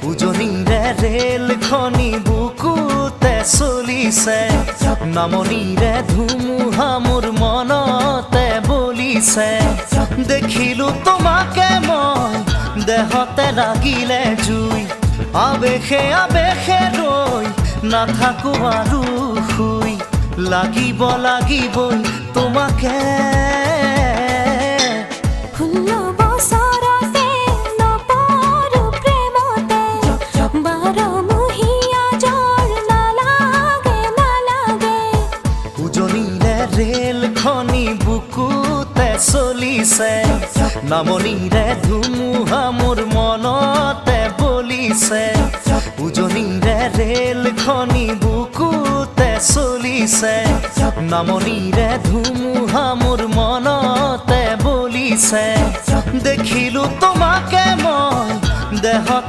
উজনিৰে ৰেলখনি বুকুতে চলিছে, নামনিৰে ধুমুহা মোৰ মনতে বলিছে। দেখিলো তোমাকে মই, দেহতে লাগিলে জুই, আবেশে আবেশে ৰৈ নাথাকো আৰু শুই। লাগিব লাগিবই তোমাকে। ৰেলখনি বুকুতে চলিছে, নামনিৰে ধুমুহা মোৰ মনতে বলিছে। উজনিৰে ৰেলখনি বুকুতে চলিছে, নামনিৰে ধুমুহা মোৰ মনতে বলিছে। দেখিলো তোমাকে মই, দেহতে